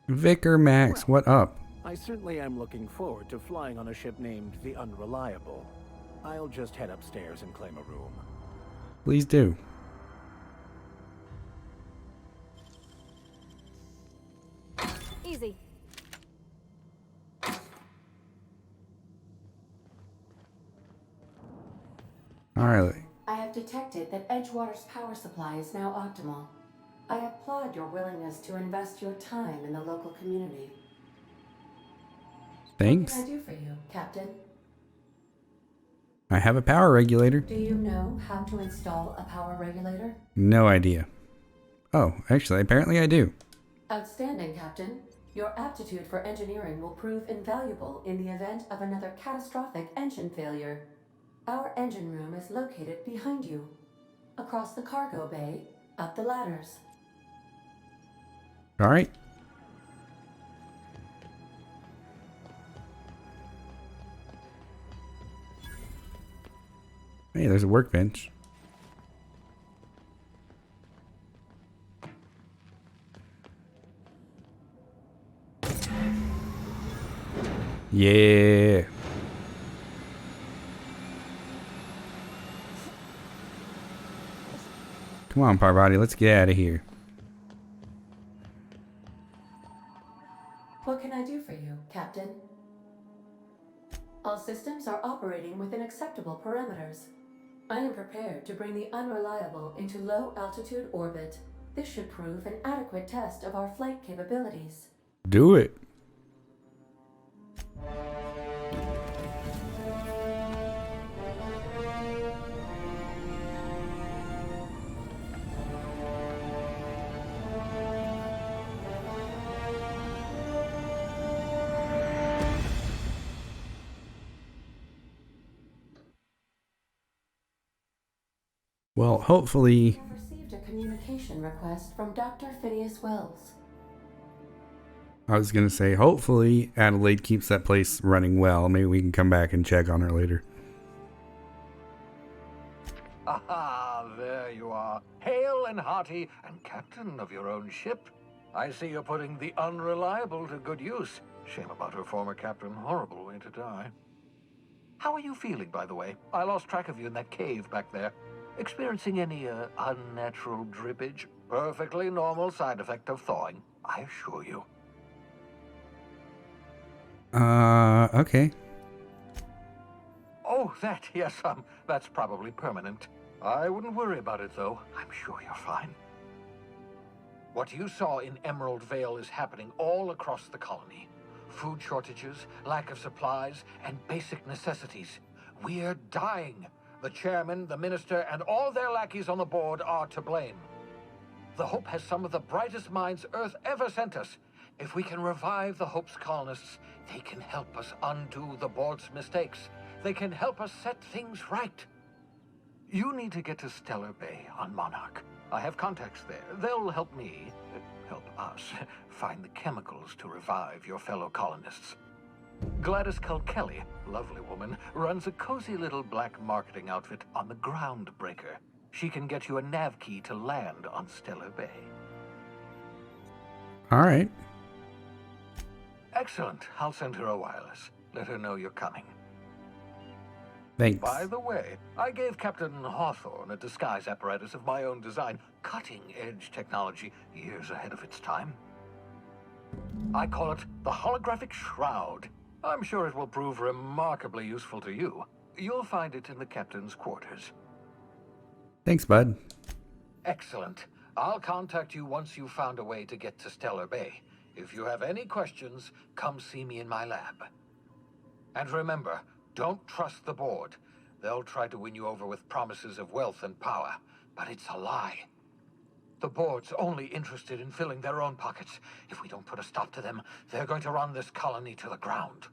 Vicar Max, Well, what up? I certainly am looking forward to flying on a ship named the Unreliable. I'll just head upstairs and claim a room. Please do. Easy. Alright. I have detected that Edgewater's power supply is now optimal. I applaud your willingness to invest your time in the local community. What can I Thanks. do for you, Captain? I have a power regulator. Do you know how to install a power regulator? No idea. Oh, actually, apparently I do. Outstanding, Captain. Your aptitude for engineering will prove invaluable in the event of another catastrophic engine failure. Our engine room is located behind you. Across the cargo bay, up the ladders. Alright. Hey, there's a workbench. Yeah. Come on, Parvati, let's get out of here. What can I do for you, Captain? All systems are operating within acceptable parameters. I am prepared to bring the Unreliable into low-altitude orbit. This should prove an adequate test of our flight capabilities. Do it. Well, hopefully... I have received a communication request from Dr. Phineas Wells. I was gonna say, hopefully Adelaide keeps that place running well. Maybe we can come back and check on her later. Aha, there you are, hale and hearty, and captain of your own ship. I see you're putting the Unreliable to good use. Shame about her former captain, horrible way to die. How are you feeling, by the way? I lost track of you in that cave back there. Experiencing any, unnatural drippage? Perfectly normal side effect of thawing, I assure you. Okay. Oh, that, yes, that's probably permanent. I wouldn't worry about it, though. I'm sure you're fine. What you saw in Emerald Vale is happening all across the colony. Food shortages, lack of supplies, and basic necessities. We're dying. The chairman, the minister, and all their lackeys on the board are to blame. The Hope has some of the brightest minds Earth ever sent us. If we can revive the Hope's colonists, they can help us undo the board's mistakes. They can help us set things right. You need to get to Stellar Bay on Monarch. I have contacts there. They'll help me, help us, find the chemicals to revive your fellow colonists. Gladys Kelly, lovely woman, runs a cozy little black marketing outfit on the Groundbreaker. She can get you a nav key to land on Stellar Bay. Alright. Excellent. I'll send her a wireless. Let her know you're coming. Thanks. By the way, I gave Captain Hawthorne a disguise apparatus of my own design, cutting-edge technology, years ahead of its time. I call it the Holographic Shroud. I'm sure it will prove remarkably useful to you. You'll find it in the captain's quarters. Thanks, bud. Excellent. I'll contact you once you've found a way to get to Stellar Bay. If you have any questions, come see me in my lab. And remember, don't trust the board. They'll try to win you over with promises of wealth and power, but it's a lie. The board's only interested in filling their own pockets. If we don't put a stop to them, they're going to run this colony to the ground.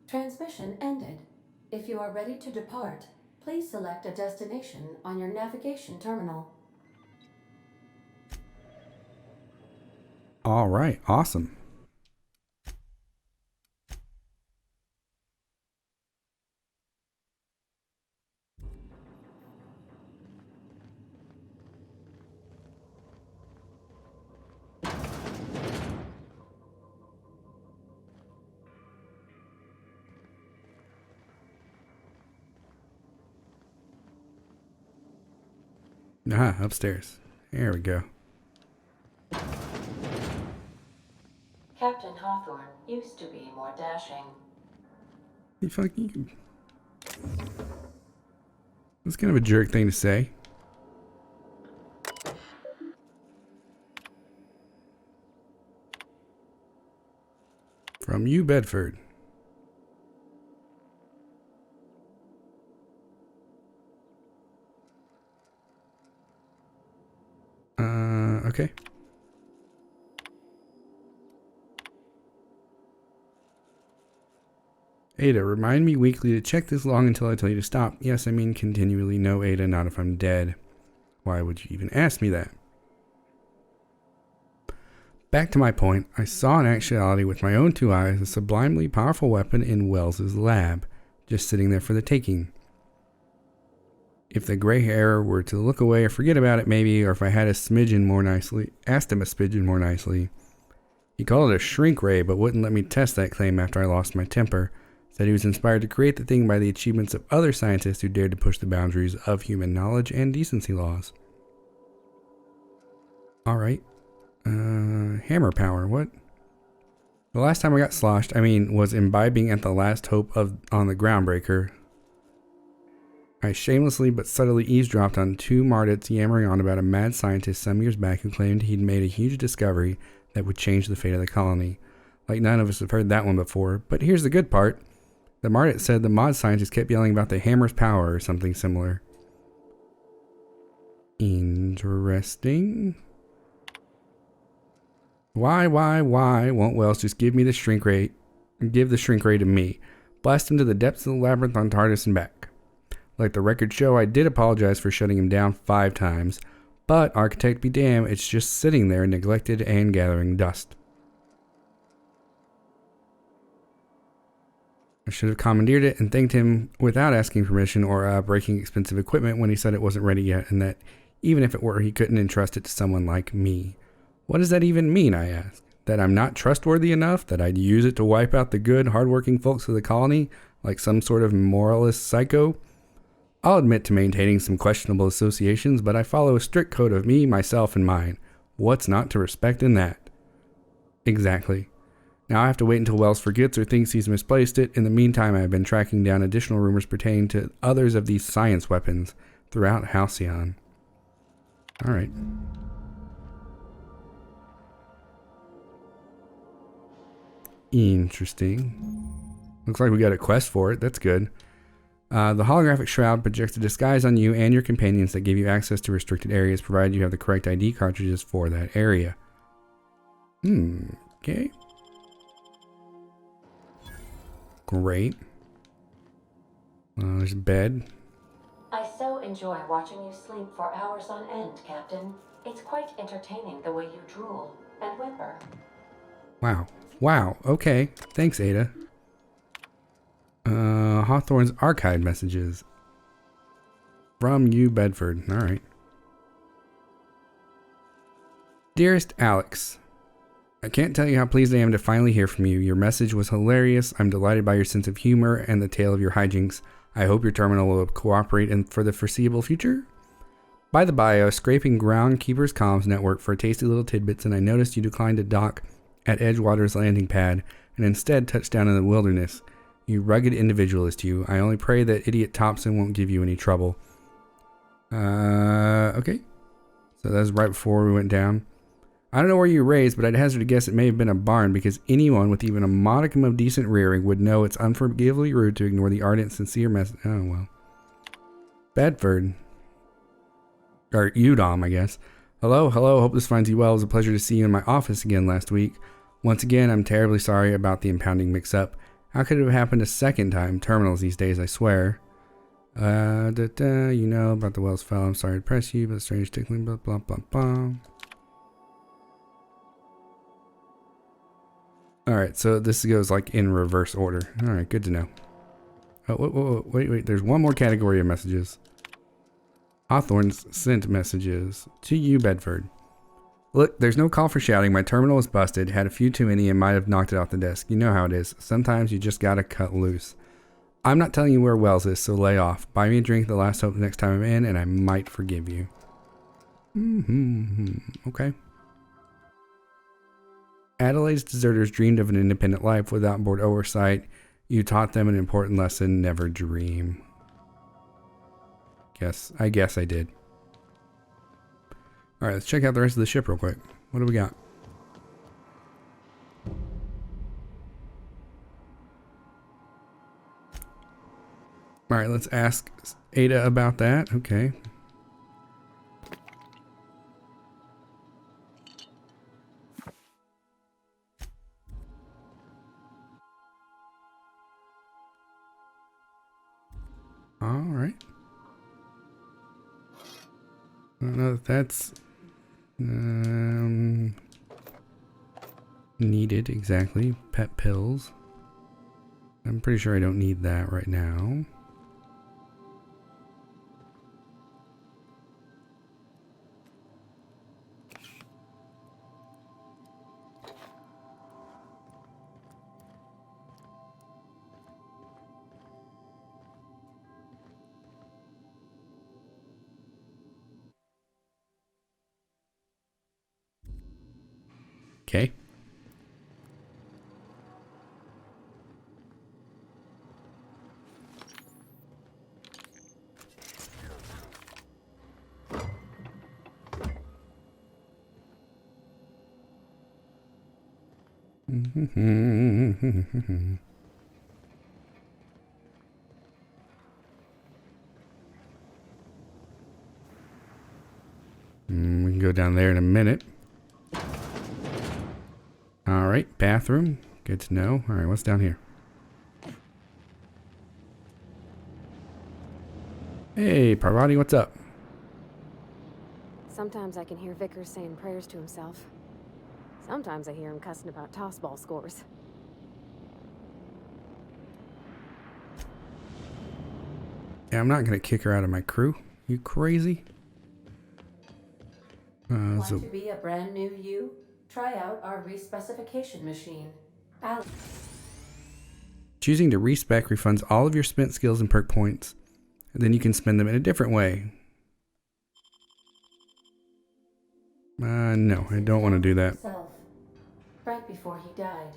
Transmission ended. If you are ready to depart, please select a destination on your navigation terminal. Alright, awesome. Ah, upstairs. There we go. Captain Hawthorne used to be more dashing. You fucking... That's kind of a jerk thing to say. From you, Bedford. Okay. Ada, remind me weekly to check this log until I tell you to stop. Yes, I mean continually. No, Ada, not if I'm dead. Why would you even ask me that? Back to my point, I saw in actuality with my own 2 eyes a sublimely powerful weapon in Wells's lab, just sitting there for the taking. If the gray hair were to look away or forget about it maybe, or if I had asked him a smidgen more nicely. He called it a shrink ray, but wouldn't let me test that claim after I lost my temper. Said he was inspired to create the thing by the achievements of other scientists who dared to push the boundaries of human knowledge and decency laws. Alright. Hammer power, what? The last time I got sloshed, was imbibing at the last hope on the groundbreaker. I shamelessly but subtly eavesdropped on 2 Mardits yammering on about a mad scientist some years back who claimed he'd made a huge discovery that would change the fate of the colony. Like none of us have heard that one before, but here's the good part. The Mardit said the mod scientist kept yelling about the hammer's power or something similar. Interesting. Why won't Wells just give me the shrink ray? Give the shrink ray to me. Blast him to the depths of the labyrinth on TARDIS and back. Like the records show, I did apologize for shutting him down 5 times, but architect be damned, it's just sitting there neglected and gathering dust. I should have commandeered it and thanked him without asking permission or breaking expensive equipment when he said it wasn't ready yet, and that even if it were, he couldn't entrust it to someone like me. What does that even mean, I asked? That I'm not trustworthy enough? That I'd use it to wipe out the good, hardworking folks of the colony, like some sort of moralist psycho? I'll admit to maintaining some questionable associations, but I follow a strict code of me, myself, and mine. What's not to respect in that? Exactly. Now I have to wait until Wells forgets or thinks he's misplaced it. In the meantime, I have been tracking down additional rumors pertaining to others of these science weapons throughout Halcyon. Alright. Interesting. Looks like we got a quest for it. That's good. The holographic shroud projects a disguise on you and your companions that give you access to restricted areas, provided you have the correct ID cartridges for that area. Okay. Great. There's a bed. I so enjoy watching you sleep for hours on end, Captain. It's quite entertaining the way you drool and whimper. Wow. Wow. Okay. Thanks, Ada. Hawthorne's archive messages. From you, Bedford. Alright. Dearest Alex, I can't tell you how pleased I am to finally hear from you. Your message was hilarious. I'm delighted by your sense of humor and the tale of your hijinks. I hope your terminal will cooperate for the foreseeable future. By the by, I was scraping Groundkeeper's comms network for tasty little tidbits, and I noticed you declined to dock at Edgewater's landing pad and instead touched down in the wilderness. You rugged individualist, you. I only pray that idiot Thompson won't give you any trouble. Okay. So that was right before we went down. I don't know where you were raised, but I'd hazard to guess it may have been a barn, because anyone with even a modicum of decent rearing would know it's unforgivably rude to ignore the ardent, sincere message. Oh, well. Bedford. Or Udom, I guess. Hello, hope this finds you well. It was a pleasure to see you in my office again last week. Once again, I'm terribly sorry about the impounding mix-up. How could it have happened a second time? Terminals these days, I swear. You know about the Wells file. I'm sorry to press you, but strange tickling, blah, blah, blah, blah. Alright, so this goes like in reverse order. Alright, good to know. Oh, wait, there's one more category of messages. Hawthorne's sent messages to you, Bedford. Look, there's no call for shouting. My terminal was busted, had a few too many, and might have knocked it off the desk. You know how it is. Sometimes you just gotta cut loose. I'm not telling you where Wells is, so lay off. Buy me a drink at the last hope next time I'm in, and I might forgive you. Okay. Adelaide's deserters dreamed of an independent life without board oversight. You taught them an important lesson: never dream. I guess I did. All right, let's check out the rest of the ship real quick. What do we got? All right, let's ask Ada about that. Okay. All right. I don't know if that's needed exactly. Pet pills. I'm pretty sure I don't need that right now. Okay. We can go down there in a minute. All right, bathroom. Good to know. All right, what's down here? Hey, Parvati, what's up? Sometimes I can hear Vickers saying prayers to himself. Sometimes I hear him cussing about tossball scores. Yeah, I'm not gonna kick her out of my crew. You crazy? Want to be a brand new you? Try out our respecification machine. Choosing to respec refunds all of your spent skills and perk points, and then you can spend them in a different way. No, I don't want to do that. Right before he died.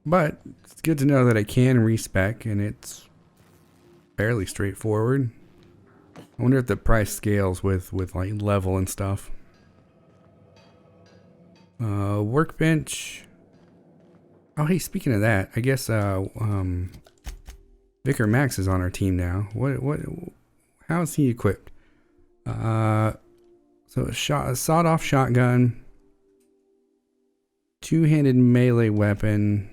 But it's good to know that I can respec, and it's fairly straightforward. I wonder if the price scales with like level and stuff. Workbench. Oh, hey, speaking of that, I guess Vicar Max is on our team now. How is he equipped? So a sawed-off shotgun, two-handed melee weapon.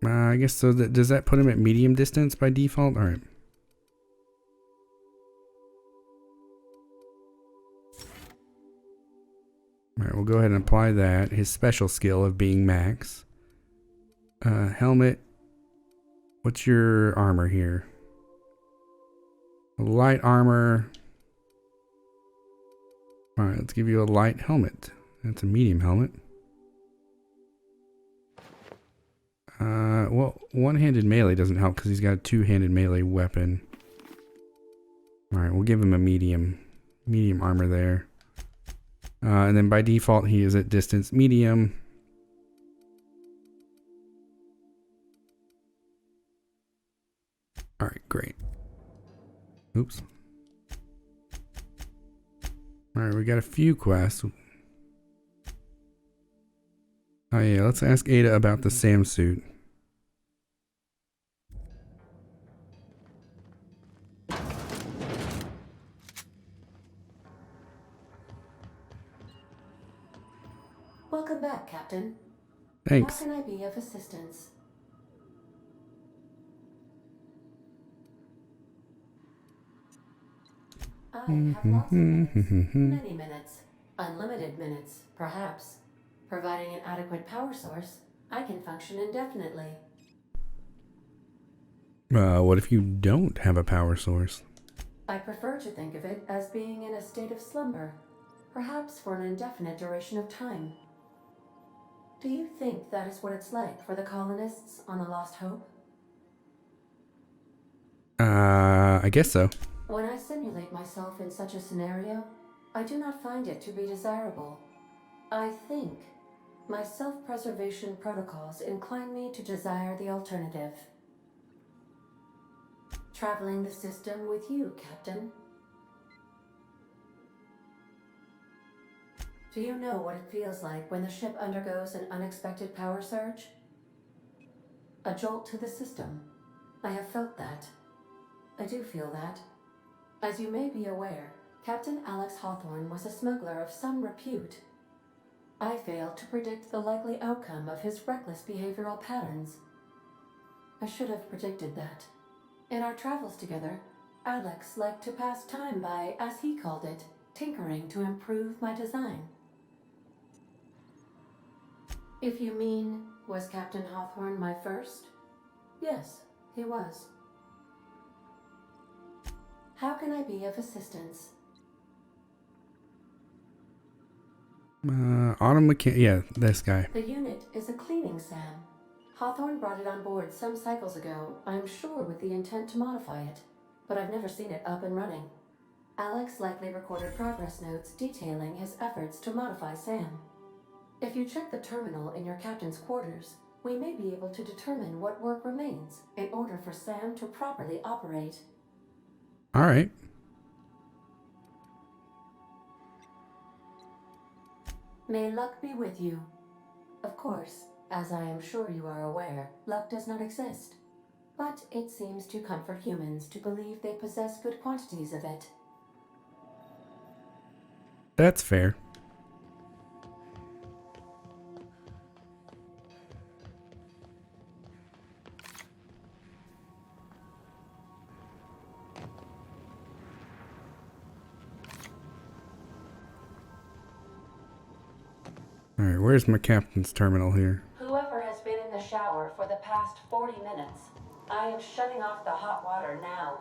I guess so. Does that put him at medium distance by default? All right. All right, we'll go ahead and apply that. His special skill of being max. Helmet. What's your armor here? Light armor. All right, let's give you a light helmet. That's a medium helmet. Well, one-handed melee doesn't help because he's got a two-handed melee weapon. All right, we'll give him a medium armor there. And then by default, he is at distance medium. All right, great. Oops. All right, we got a few quests. Oh yeah, let's ask Ada about the SAM suit. Welcome back, Captain. Thanks. How can I be of assistance? I have lots of minutes. Many minutes. Unlimited minutes, perhaps. Providing an adequate power source, I can function indefinitely. What if you don't have a power source? I prefer to think of it as being in a state of slumber, perhaps for an indefinite duration of time. Do you think that is what it's like for the colonists on the Lost Hope? I guess so. When I simulate myself in such a scenario, I do not find it to be desirable. I think my self-preservation protocols incline me to desire the alternative. Traveling the system with you, Captain. Do you know what it feels like when the ship undergoes an unexpected power surge? A jolt to the system. I have felt that. I do feel that. As you may be aware, Captain Alex Hawthorne was a smuggler of some repute. I failed to predict the likely outcome of his reckless behavioral patterns. I should have predicted that. In our travels together, Alex liked to pass time by, as he called it, tinkering to improve my design. If you mean, was Captain Hawthorne my first? Yes, he was. How can I be of assistance? Yeah, this guy. The unit is a cleaning SAM. Hawthorne brought it on board some cycles ago, I'm sure with the intent to modify it, but I've never seen it up and running. Alex likely recorded progress notes detailing his efforts to modify SAM. If you check the terminal in your captain's quarters, we may be able to determine what work remains in order for SAM to properly operate. All right. May luck be with you. Of course, as I am sure you are aware, luck does not exist. But it seems to comfort humans to believe they possess good quantities of it. That's fair. Alright, where's my captain's terminal here? Whoever has been in the shower for the past 40 minutes, I am shutting off the hot water now.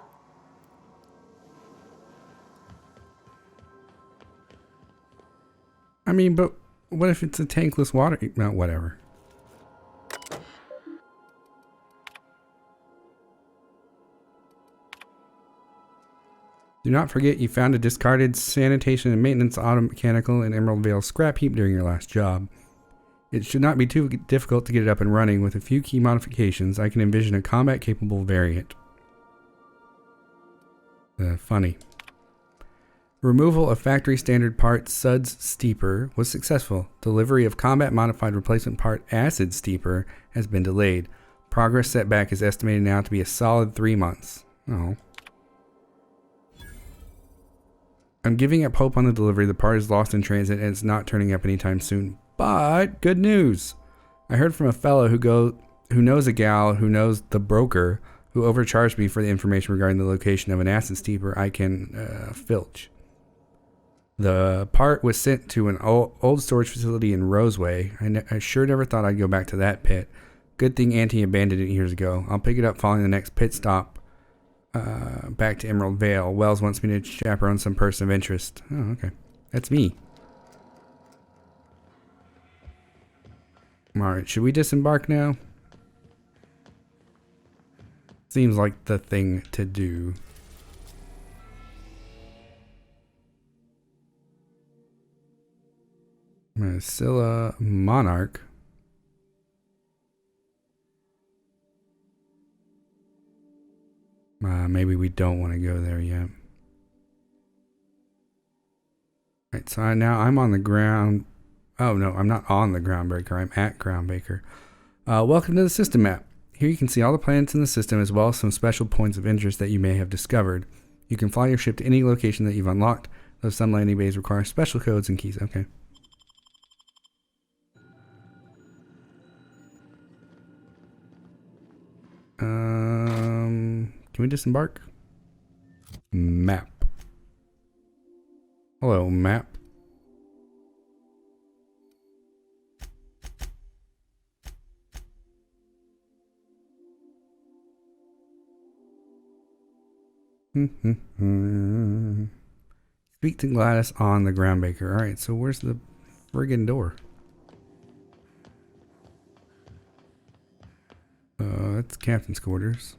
I mean, but what if it's a tankless water? No, whatever. Do not forget you found a discarded sanitation and maintenance auto mechanical in Emerald Vale scrap heap during your last job. It should not be too difficult to get it up and running. With a few key modifications, I can envision a combat-capable variant. Funny. Removal of factory standard part Suds Steeper was successful. Delivery of combat-modified replacement part Acid Steeper has been delayed. Progress setback is estimated now to be a solid 3 months. Oh. I'm giving up hope on the delivery. The part is lost in transit and it's not turning up anytime soon. But good news. I heard from a fellow who knows a gal who knows the broker who overcharged me for the information regarding the location of an acid steeper I can filch. The part was sent to an old storage facility in Roseway. I sure never thought I'd go back to that pit. Good thing Auntie abandoned it years ago. I'll pick it up following the next pit stop. Back to Emerald Vale. Wells wants me to chaperone some person of interest. Oh, okay. That's me. Alright, should we disembark now? Seems like the thing to do. Scylla Monarch. Maybe we don't want to go there yet. Right, so now I'm on the ground. Oh no, I'm not on the Groundbreaker. I'm at Groundbreaker. Welcome to the system map. Here you can see all the planets in the system as well as some special points of interest that you may have discovered. You can fly your ship to any location that you've unlocked, though some landing bays require special codes and keys. Okay. Can we disembark? Map. Hello, map. Speak to Gladys on the Groundbreaker. Alright, so where's the friggin' door? That's captain's quarters.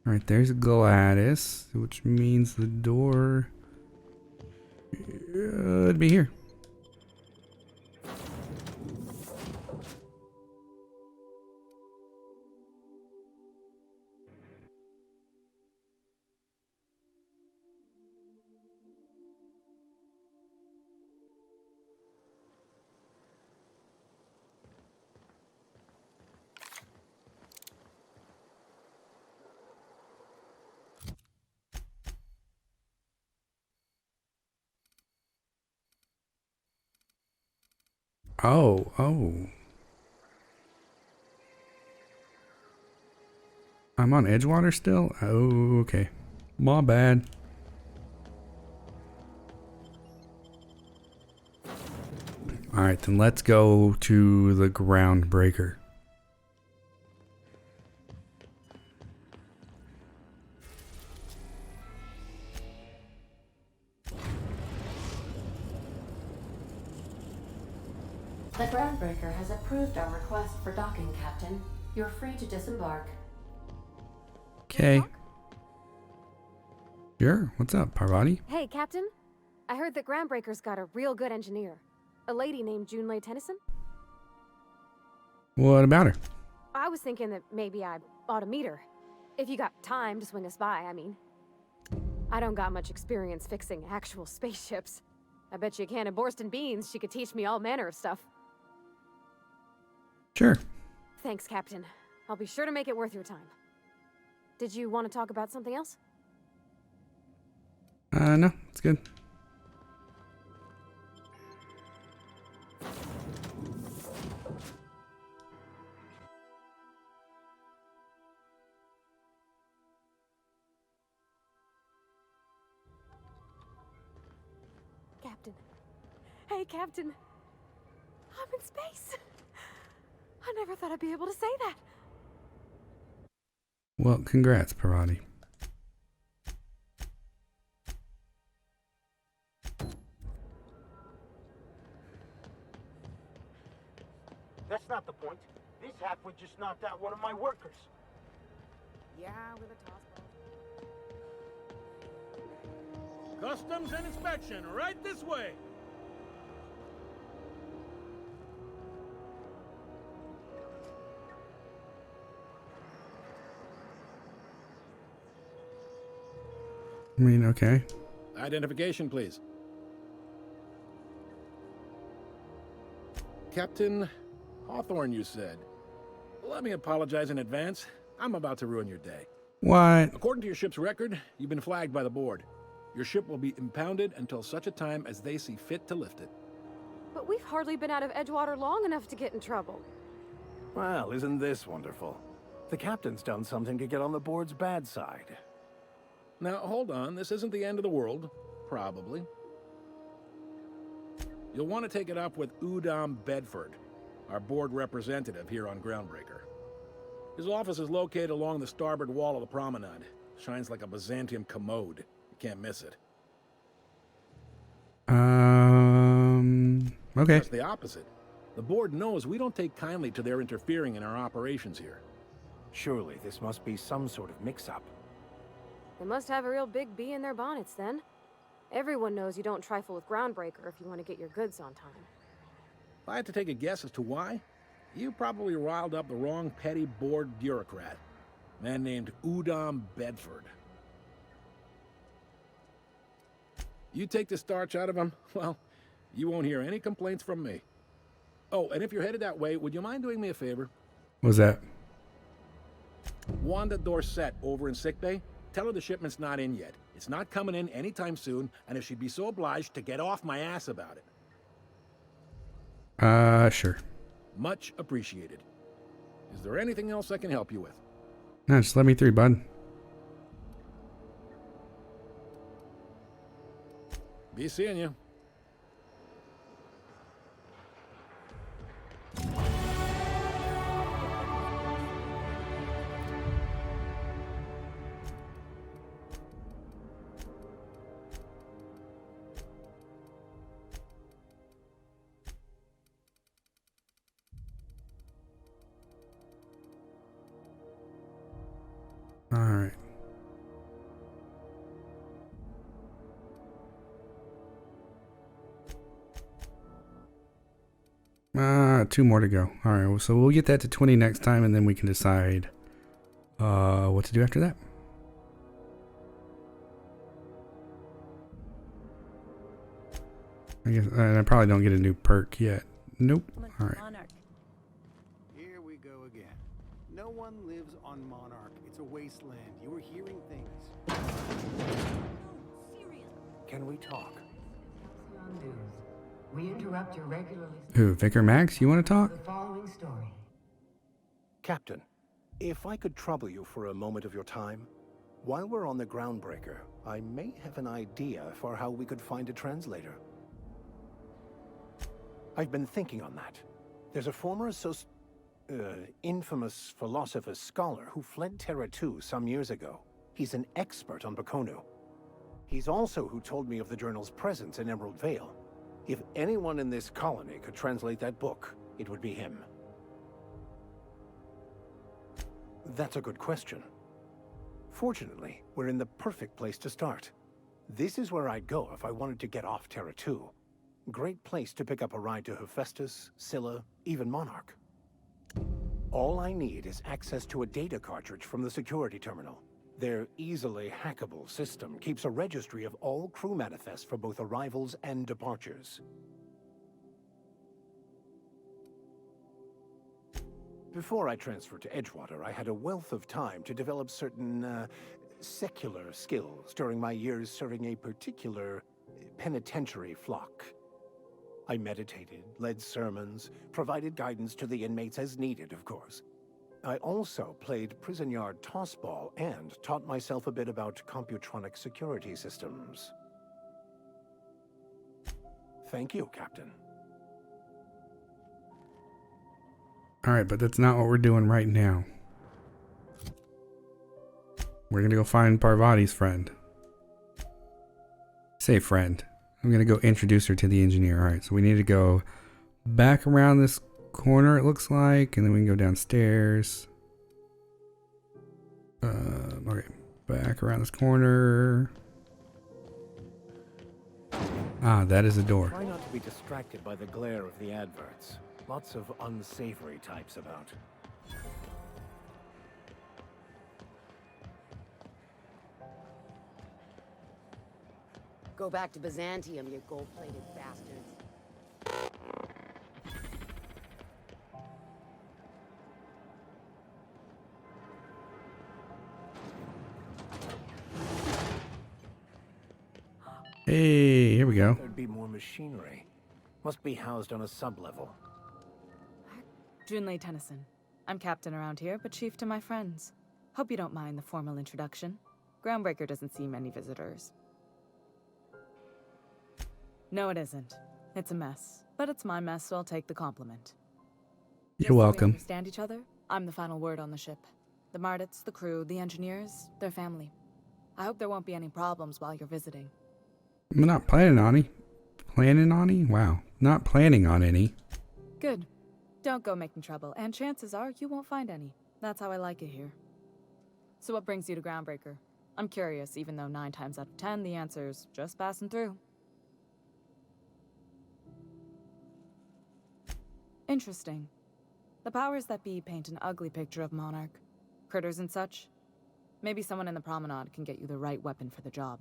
All right, there's Gladys, which means the door should be here. Oh. I'm on Edgewater still? Oh, okay. My bad. Alright, then let's go to the Groundbreaker. The Groundbreaker has approved our request for docking, Captain. You're free to disembark. Okay. Sure. What's up, Parvati? Hey, Captain. I heard that Groundbreaker's got a real good engineer. A lady named Junlei Tennyson. What about her? I was thinking that maybe I ought to meet her. If you got time to swing us by, I mean. I don't got much experience fixing actual spaceships. I bet you a can of Borston beans she could teach me all manner of stuff. Sure. Thanks, Captain. I'll be sure to make it worth your time. Did you want to talk about something else? No, it's good. Captain. Hey, Captain. I'm in space. I never thought I'd be able to say that. Well, congrats, Parvati. That's not the point. This halfwit just knocked out one of my workers. Yeah, with a toss ball. Customs and inspection, right this way. I mean, okay. Identification, please. Captain Hawthorne, you said. Let me apologize in advance. I'm about to ruin your day. What? According to your ship's record, you've been flagged by the board. Your ship will be impounded until such a time as they see fit to lift it. But we've hardly been out of Edgewater long enough to get in trouble. Well, isn't this wonderful? The captain's done something to get on the board's bad side. Now, hold on. This isn't the end of the world. Probably. You'll want to take it up with Udom Bedford, our board representative here on Groundbreaker. His office is located along the starboard wall of the promenade. Shines like a Byzantium commode. You can't miss it. Okay. Just the opposite. The board knows we don't take kindly to their interfering in our operations here. Surely this must be some sort of mix-up. They must have a real big bee in their bonnets, then. Everyone knows you don't trifle with Groundbreaker if you want to get your goods on time. If I had to take a guess as to why, you probably riled up the wrong petty board bureaucrat. A man named Udom Bedford. You take the starch out of him, well, you won't hear any complaints from me. Oh, and if you're headed that way, would you mind doing me a favor? What's that? Wanda Dorset over in sickbay. Tell her the shipment's not in yet. It's not coming in anytime soon, and if she'd be so obliged to get off my ass about it. Sure. Much appreciated. Is there anything else I can help you with? No, just let me through, bud. Be seeing you. Alright. 2 more to go. All right, so we'll get that to 20 next time, and then we can decide what to do after that. I guess I probably don't get a new perk yet. Nope. All right. Monarch. Here we go again. No one lives on Monarch. It's a wasteland. You're hearing things. No, serious. Can we talk? We interrupt your regularly Who, Vicar Max? You want to talk? the following story. Captain, if I could trouble you for a moment of your time, while we're on the Groundbreaker, I may have an idea for how we could find a translator. I've been thinking on that. There's a former infamous philosopher scholar who fled Terra 2 some years ago. He's an expert on Bakonu. He's also who told me of the journal's presence in Emerald Vale. If anyone in this colony could translate that book, it would be him. That's a good question. Fortunately, we're in the perfect place to start. This is where I'd go if I wanted to get off Terra 2. Great place to pick up a ride to Hephaestus, Scylla, even Monarch. All I need is access to a data cartridge from the security terminal. Their easily hackable system keeps a registry of all crew manifests for both arrivals and departures. Before I transferred to Edgewater, I had a wealth of time to develop certain, secular skills during my years serving a particular penitentiary flock. I meditated, led sermons, provided guidance to the inmates as needed, of course. I also played prison yard tossball and taught myself a bit about computronic security systems. Thank you, Captain. All right, but that's not what we're doing right now. We're going to go find Parvati's friend. Say friend. I'm going to go introduce her to the engineer. All right, so we need to go back around this corner, it looks like, and then we can go downstairs. Okay, back around this corner. Ah, that is a door. Try not to be distracted by the glare of the adverts. Lots of unsavory types about. Go back to Byzantium, you gold-plated bastards. Hey, here we go. There'd be more machinery. Must be housed on a sub-level. Junlei Tennyson. I'm captain around here, but chief to my friends. Hope you don't mind the formal introduction. Groundbreaker doesn't see many visitors. No, it isn't. It's a mess. But it's my mess, so I'll take the compliment. You're Just so we welcome. understand each other? I'm the final word on the ship. The Mardits, the crew, the engineers, their family. I hope there won't be any problems while you're visiting. I'm not planning on any. Planning on any? Wow. Not planning on any. Good. Don't go making trouble, and chances are you won't find any. That's how I like it here. So what brings you to Groundbreaker? I'm curious, even though 9 times out of 10 the answer's just passing through. Interesting. The powers that be paint an ugly picture of Monarch. Critters and such. Maybe someone in the promenade can get you the right weapon for the job.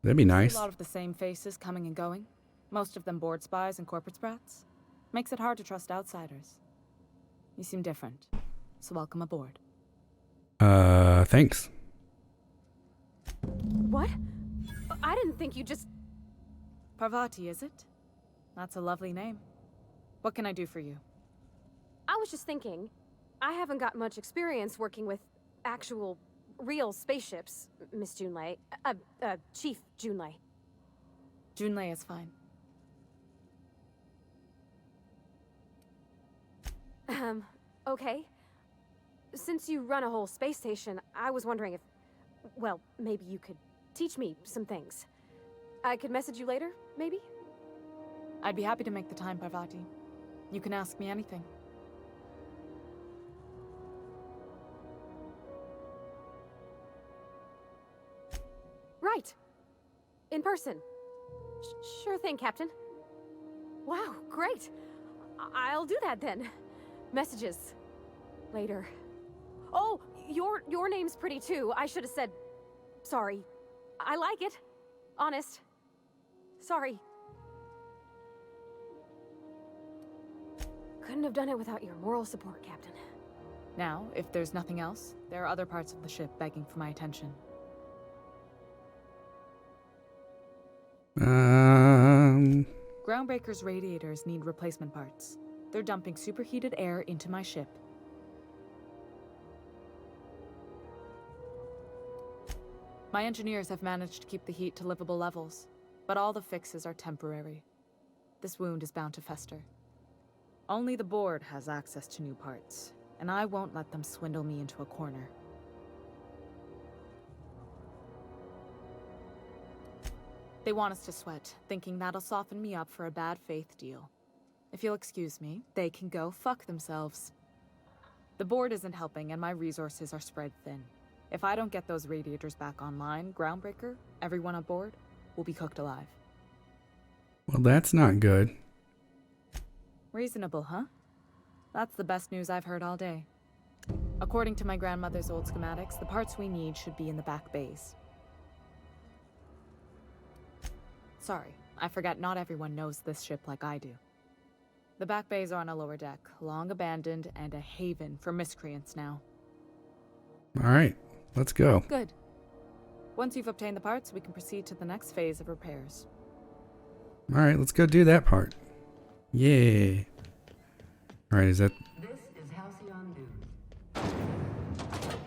That'd be nice. A lot of the same faces coming and going. Most of them board spies and corporate sprats. Makes it hard to trust outsiders. You seem different, so welcome aboard. Thanks. What? I didn't think you just... Parvati, is it? That's a lovely name. What can I do for you? I was just thinking, I haven't got much experience working with actual, real spaceships, Miss Junlei. Chief Junlei. Junlei is fine. Okay. Since you run a whole space station, I was wondering if, well, maybe you could teach me some things. I could message you later, maybe? I'd be happy to make the time, Parvati. You can ask me anything. Right. In person. Sure thing, Captain. Wow, great. I'll do that then. Messages. Later. Oh, your name's pretty too. I should have said sorry. I like it. Honest. Sorry. Couldn't have done it without your moral support, Captain. Now, if there's nothing else, there are other parts of the ship begging for my attention. Groundbreaker's radiators need replacement parts. They're dumping superheated air into my ship. My engineers have managed to keep the heat to livable levels, but all the fixes are temporary. This wound is bound to fester. Only the board has access to new parts, and I won't let them swindle me into a corner. They want us to sweat, thinking that'll soften me up for a bad faith deal. If you'll excuse me, they can go fuck themselves. The board isn't helping, and my resources are spread thin. If I don't get those radiators back online, Groundbreaker, everyone aboard, will be cooked alive. Well, that's not good. Reasonable, huh? That's the best news I've heard all day. According to my grandmother's old schematics, the parts we need should be in the back bays. Sorry, I forgot not everyone knows this ship like I do. The back bays are on a lower deck, long abandoned and a haven for miscreants now. All right, let's go. Good. Once you've obtained the parts, we can proceed to the next phase of repairs. All right, let's go do that part. Yeah. All right, is that...